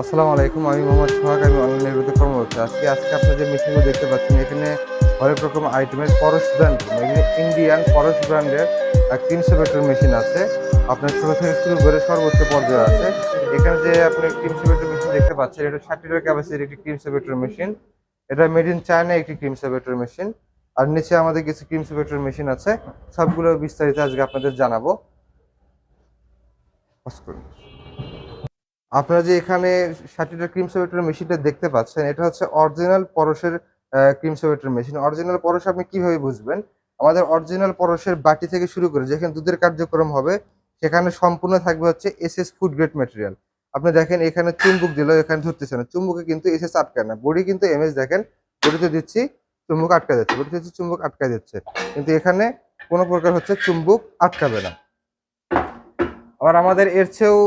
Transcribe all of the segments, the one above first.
আসসালামু আলাইকুম। আমি মোহাম্মদ সোহাগ। আমি অনলাইন নির্গত কর্মরত আছি। আজকে আপনারা যে মেশিনগুলো দেখতে পাচ্ছেন, এখানে হরেক রকম আইটেমের পরশ ব্র্যান্ড, ইন্ডিয়ান পরশ ব্র্যান্ডের 300 ব্যাটারি মেশিন আছে। আপনার ছোট থেকে শুরু করে সর্বোচ্চ পর্যায়ে আছে। এখানে যে আপনি 300 ব্যাটারি মেশিন দেখতে পাচ্ছেন, এটা 60 লিটার ক্যাপাসিটির একটি 300 ব্যাটারি মেশিন। এটা মেড ইন চায়না একটি 300 ব্যাটারি মেশিন। আর নিচে আমাদের কিছু 300 ব্যাটারি মেশিন আছে। সবগুলো বিস্তারিত আজকে আপনাদের জানাবো। পজ করুন। আপনারা যে এখানে 60টা ক্রিম সোয়েটার মেশিনটা দেখতে পাচ্ছেন, এটা হচ্ছে অরিজিনাল পরশের cream separator machine. Original Paras আপনি কিভাবে বুঝবেন? আমাদের অরিজিনাল পরশের বাটি থেকে শুরু করে যেখানে দুধের কার্যক্রম হবে, সেখানে সম্পূর্ণ থাকবে হচ্ছে এসএস ফুড গ্রেড ম্যাটেরিয়াল। আপনি দেখেন এখানে চুম্বক দিল, এখানে ধরতেছে না, চুম্বকে কিন্তু এসএস আটকায় না। বডি কিন্তু এমএস দেখেন, বডিতে দিচ্ছি চুম্বক আটকা যাচ্ছে, বডিতে দিচ্ছি চুম্বক আটকা যাচ্ছে, কিন্তু এখানে কোনো প্রকার হচ্ছে চুম্বক আটকাবে না। আবার আমাদের এর চেয়েও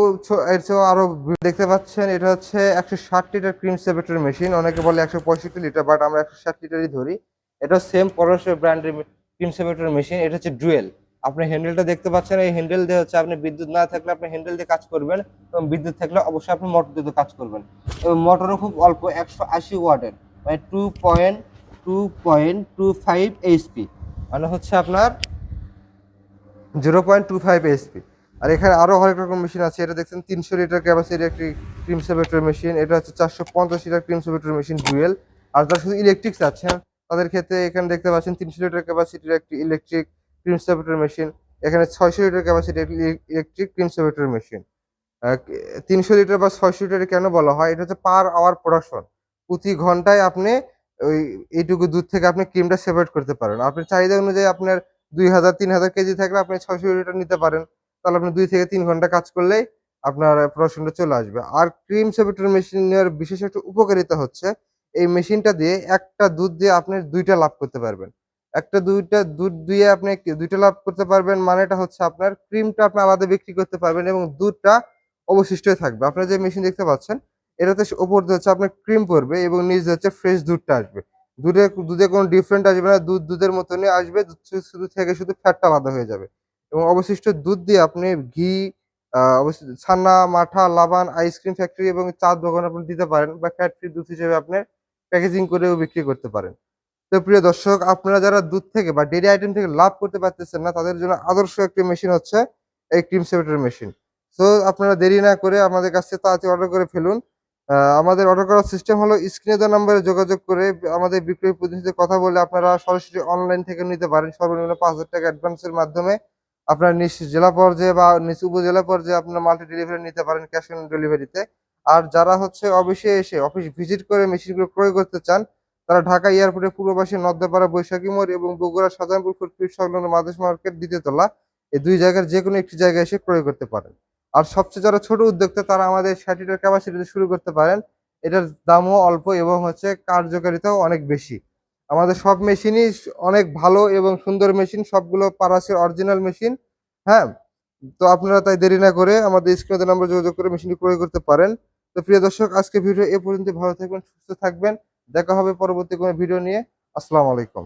আরো দেখতে পাচ্ছেন, এটা হচ্ছে 160 লিটার ক্রিম সেপারেটর মেশিন। অনেকে বলে 165 লিটার, বাট আমরা 160 লিটারই ধরি। এটা সেম পরশের ব্র্যান্ডের ক্রিম সেপারেটর মেশিন। এটা হচ্ছে ডুয়েল। আপনি হ্যান্ডেলটা দেখতে পাচ্ছেন, এই হ্যান্ডেল দিয়ে হচ্ছে আপনি বিদ্যুৎ না থাকলে আপনি হ্যান্ডেল দিয়ে কাজ করবেন, এবং বিদ্যুৎ থাকলে অবশ্যই আপনি মোটর দিয়ে কাজ করবেন। এবং মোটরও খুব অল্প, 180 ওয়াটের, মানে 2.25 এইচপি, মানে হচ্ছে আপনার 0.25 এইচপি। আর এখানে আরো হরেক রকম মেশিন আছে। এটা দেখছেন 300 লিটার ক্যাপাসিটির একটি ক্রিম সেপারেটর মেশিন। এটা হচ্ছে 450 litre cream separator machine dual. আর যারা শুধু ইলেকট্রিক চাচ্ছেন, তাদের ক্ষেত্রে এখানে দেখতে পাচ্ছেন 300 লিটার ক্যাপাসিটির একটি ইলেকট্রিক ক্রিম সেপারেটর মেশিন। এখানে 600 লিটার ক্যাপাসিটির একটি electric cream separator machine. 300 litre বা 600 লিটার কেন বলা হয়? এটা হচ্ছে পার আওয়ার প্রোডাকশন। প্রতি ঘন্টায় আপনি ওই এইটুকু দুধ থেকে আপনি ক্রিমটা সেপারেট করতে পারেন। আপনার চাহিদা অনুযায়ী আপনার 2000-3000 কেজি থাকলে আপনি 600 লিটার নিতে পারেন। তাহলে আপনি 2 থেকে 3 ঘন্টা কাজ করলেই আপনার প্রোডাকশনটা চলে আসবে। আর ক্রিম সেপারেটর মেশিনের বিশেষ একটা উপকারিতা হচ্ছে, এই মেশিনটা দিয়ে একটা দুধ দিয়ে আপনি 2 টা লাভ করতে পারবেন। 2টা দুধ দিয়ে আপনি 2 টা লাভ করতে পারবেন, মানেটা হচ্ছে আপনার ক্রিমটা আপনি আলাদা বিক্রি করতে পারবেন এবং দুধটা অবশিষ্টই থাকবে। আপনারা যে মেশিন দেখতে পাচ্ছেন, এটাতে উপর দিয়ে হচ্ছে আপনার ক্রিম পড়বে এবং নিচ দিয়ে হচ্ছে ফ্রেশ দুধটা আসবে। দুধে কোনো ডিফারেন্ট আসবে না। দুধের মতনই আসবে। দুধ শুধু থেকে শুধু ফ্যাটটা আলাদা হয়ে যাবে। এবং অবশিষ্ট দুধ দিয়ে আপনি ঘি, ছানা, মাঠা, লাবান, আইসক্রিম ফ্যাক্টরি এবং চা'র দোকানে আপনি দিতে পারেন, বা ফ্যাট ফ্রি দুধ হিসেবে আপনি প্যাকেজিং করেও বিক্রি করতে পারেন। তো প্রিয় দর্শক, আপনারা যারা দুধ থেকে বা ডেইরি আইটেম থেকে লাভ করতে পারতেছেন না, তাদের জন্য আদর্শ একটি মেশিন হচ্ছে এই ক্রিম সেপারেটর মেশিন। সো আপনারা দেরি না করে আমাদের কাছ থেকে তাড়াতাড়ি অর্ডার করে ফেলুন। আমাদের অর্ডার করার সিস্টেম হলো স্ক্রিনে দেওয়া নম্বরে যোগাযোগ করে আমাদের বিক্রয় প্রতিনিধির সাথে কথা বলে আপনারা সরাসরি অনলাইন থেকে নিতে পারেন। সর্বনিম্ন ৫,০০০ টাকা অ্যাডভান্সের মাধ্যমে আপনার নিজ জেলা পর্যায়ে বা নিজ উপজেলা পর্যায়ে আপনারা মাল্টি ডেলিভারি নিতে পারেন ক্যাশ অন ডেলিভারিতে। আর যারা হচ্ছে অফিসে এসে অফিস ভিজিট করে মেশিনগুলো ক্রয় করতে চান, তারা ঢাকা এয়ারপোর্টের পূর্ব পাশে নদ্দাপাড়া বৈশাখী মোড় এবং বগুড়া শাহজাহানপুর ফুটপাত সংলগ্ন মাদেশ মার্কেট ২য় তলা, এই ২ জায়গার যেকোনো একটি জায়গায় এসে ক্রয় করতে পারেন। আর সবচেয়ে যারা ছোট উদ্যোক্তা, তারা আমাদের ৬০ লিটার ক্যাপাসিটিতে শুরু করতে পারেন। এটার দামও অল্প এবং হচ্ছে কার্যকারিতাও অনেক বেশি। আমাদের সব মেশিনই অনেক ভালো এবং সুন্দর মেশিন, সবগুলো পারাসের অরিজিনাল মেশিন। হ্যাঁ? তো আপনারা তাই দেরি না করে আমাদের স্ক্রিনে দেওয়া নম্বরে যোগাযোগ করে মেশিনটি ক্রয় করতে পারেন। তো প্রিয় দর্শক, আজকের ভিডিও এ পর্যন্ত। ভালো থাকবেন, সুস্থ থাকবেন। দেখা হবে পরবর্তী কোনো ভিডিও নিয়ে। আসসালামু আলাইকুম।